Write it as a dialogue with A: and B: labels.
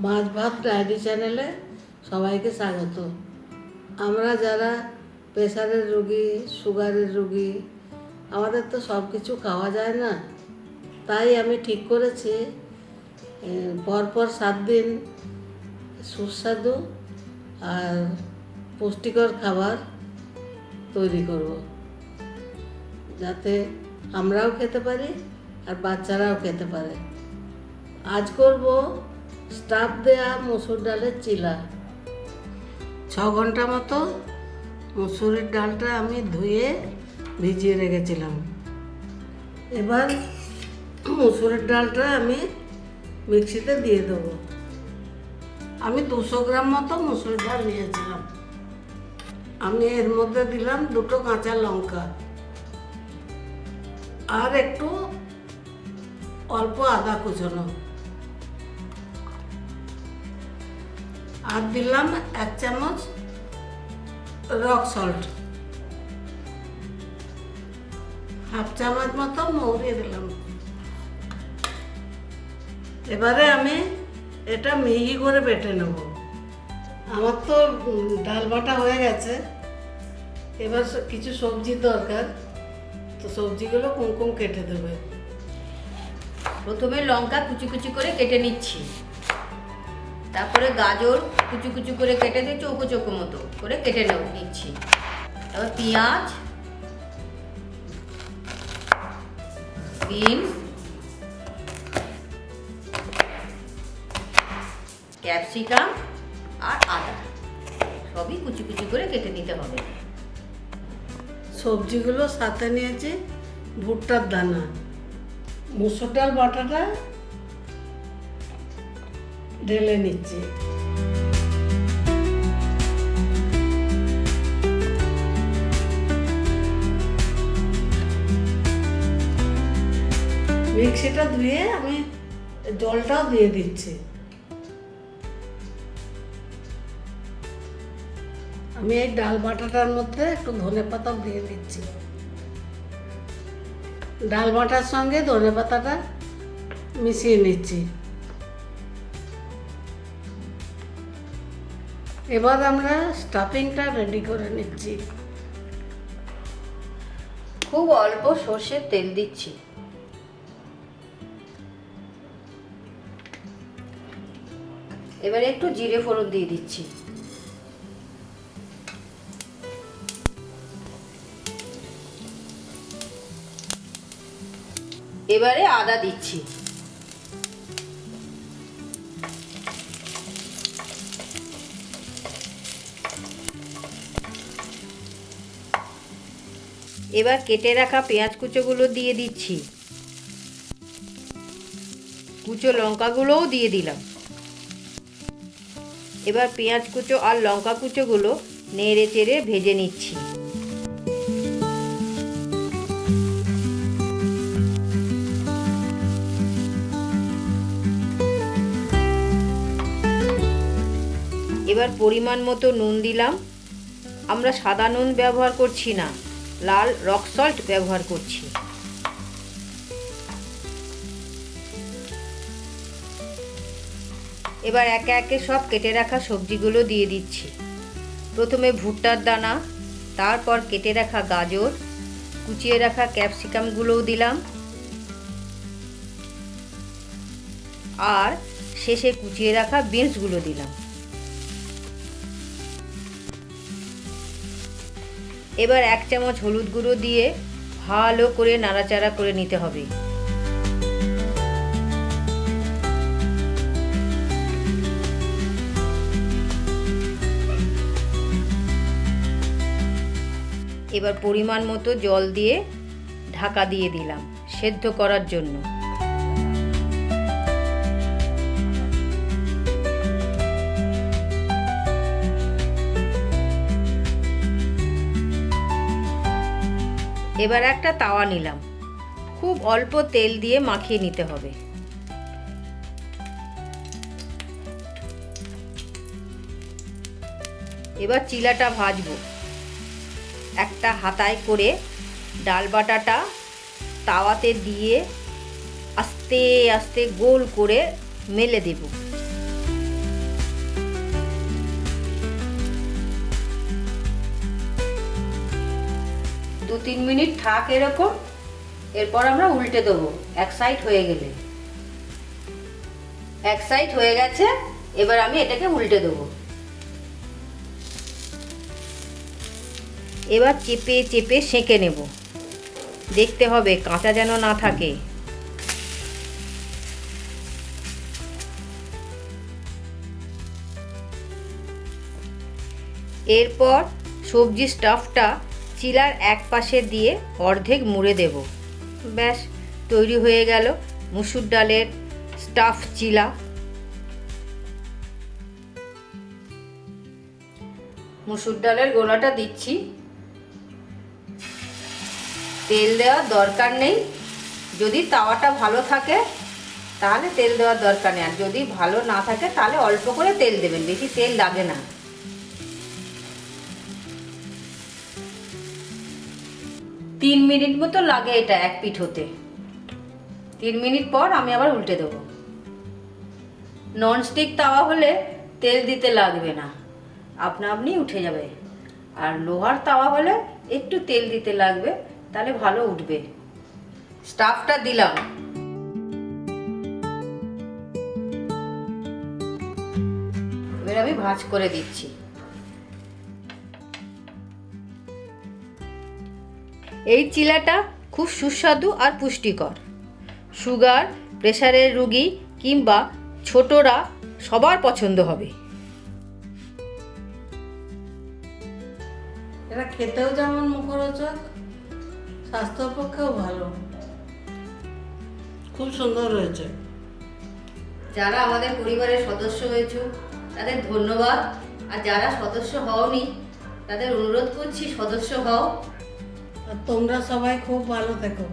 A: মাছ ভাত ডায়েরি চ্যানেলে সবাইকে স্বাগত। আমরা যারা প্রেসারের রোগী, সুগারের রোগী, আমাদের তো সব কিছু খাওয়া যায় না। তাই আমি ঠিক করেছি পরপর 7 দিন সুস্বাদু আর পুষ্টিকর খাবার তৈরি করব, যাতে আমরাও খেতে পারি আর বাচ্চারাও খেতে পারে। আজ করব স্টাফ দেয়া মসুর ডালের চিলা। 6 ঘন্টা মতো মসুরের ডালটা আমি ধুয়ে ভিজিয়ে রেখেছিলাম। এবার মসুরের ডালটা আমি মিক্সিতে দিয়ে দেবো। আমি 200 গ্রাম মতো মসুর ডাল নিয়েছিলাম। আমি এর মধ্যে দিলাম 2টো কাঁচা লঙ্কা আর একটু অল্প আদা কুচনো, আর দিলাম 1 চামচ রক সল্ট, হাফ চামচ মতো মৌরি দিলাম। এবারে আমি এটা মিহি করে বেটে নেব। আমার তো ডাল বাটা হয়ে গেছে। এবার কিছু সবজির দরকার, তো সবজিগুলো কুমকুম কেটে দেবে।
B: প্রথমে লঙ্কা কুচি কুচি করে কেটে নিচ্ছি, তারপরে গাজর কুচি কুচি করে কেটে দিয়ে চৌকো চৌকো মতো করে কেটে নিচ্ছি। তারপর পেঁয়াজ, বিনস, ক্যাপসিকাম আর আদা সবই কুচি কুচি করে কেটে নিতে হবে।
A: সবজিগুলো সাথে নিয়েছি ভুট্টার দানা, মুসুর ডাল বাটাটা ঢেলে নিচ্ছি। মিক্সিটা ধুয়ে আমি জলটাও দিয়ে দিচ্ছি। আমি এই ডাল বাটাটার মধ্যে একটু ধনেপাতাও দিয়ে দিচ্ছি। ডাল বাটার সঙ্গে ধনেপাতাটা মিশিয়ে নিচ্ছি। এবার আমরা স্টাফিংটা রেডি করে নিচ্ছি।
B: খুব অল্প সর্ষের তেল দিচ্ছি। এবারে একটু জিরে ফোড়ন দিয়ে দিচ্ছি। এবারে আদা দিচ্ছি। এবার কেটে রাখা পেঁয়াজ কুচোগুলো দিয়ে দিচ্ছি। কুচো লঙ্কাগুলোও দিয়ে দিলাম। এবার পেঁয়াজ কুচো আর লঙ্কা কুচোগুলো নেড়ে চেড়ে ভেজে নিচ্ছি। এবার পরিমাণ মতো নুন দিলাম। আমরা সাদা নুন ব্যবহার করছি না, লাল রক সল্ট ব্যবহার করছি। এবার একে একে সব কেটে রাখা সবজিগুলো দিয়ে দিচ্ছি। প্রথমে ভুট্টার দানা, তারপর কেটে রাখা গাজর, কুচিয়ে রাখা ক্যাপসিকামগুলোও দিলাম, আর শেষে কুচিয়ে রাখা বিনসগুলো দিলাম। এবার 1 চামচ হলুদ গুঁড়ো দিয়ে ভালো করে নাড়াচাড়া করে নিতে হবে। এবার পরিমাণ মতো জল দিয়ে ঢাকা দিয়ে দিলাম সেদ্ধ করার জন্য। এবার একটা তাওয়া নিলাম। খুব অল্প তেল দিয়ে মাখিয়ে নিতে হবে। এবার চিলাটা ভাজবো। একটা হাতায় করে ডাল বাটাটা তাওয়াতে দিয়ে আস্তে আস্তে গোল করে মেলে দেব। 2-3 মিনিট থাক এরকম, এরপর আমরা উল্টে দেবো এক সাইড হয়ে গেলে। এক সাইড হয়ে গেছে, এবার আমি এটাকে উল্টে দেবো। এবার চেপে চেপে সেঁকে নেব, দেখতে হবে কাঁচা যেন না থাকে। এরপর সবজি স্টাফটা চিলার এক পাশে দিয়ে অর্ধেক মুড়ে দেব। ব্যাস তৈরি হয়ে গেল মুসুর ডালের স্টাফ চিলা। মুসুর ডালের গোলাটা দিচ্ছি। তেল দেওয়ার দরকার নেই, যদি তাওয়াটা ভালো থাকে তাহলে তেল দেওয়ার দরকার নেই, আর যদি ভালো না থাকে তাহলে অল্প করে তেল দেবেন, বেশি তেল লাগে না। 3 মিনিট মতো লাগে এটা এক পিঠ হতে। 3 মিনিট পর আমি আবার উল্টে দেবো। ননস্টিক তাওয়া হলে তেল দিতে লাগবে না, আপনা আপনি উঠে যাবে। আর লোহার তাওয়া হলে একটু তেল দিতে লাগবে, তাহলে ভালো উঠবে। স্টাফটা দিলাম। এবার আমি ভাঁজ করে দিচ্ছি। এই চিলাটা খুব সুস্বাদু আর পুষ্টিকর। সুগার, প্রেসারের রোগী কিংবা ছোটরা সবার পছন্দ হবে।
A: এটা খেতেও যেমন মুখরোচক, স্বাস্থ্যের পক্ষেও ভালো, খুব সুন্দর হয়েছে।
B: যারা আমাদের পরিবারের সদস্য হয়েছে তাদের ধন্যবাদ, আর যারা সদস্য হওনি তাদের অনুরোধ করছি সদস্য হও।
A: আর তোমরা সবাই খুব ভালো থেকো।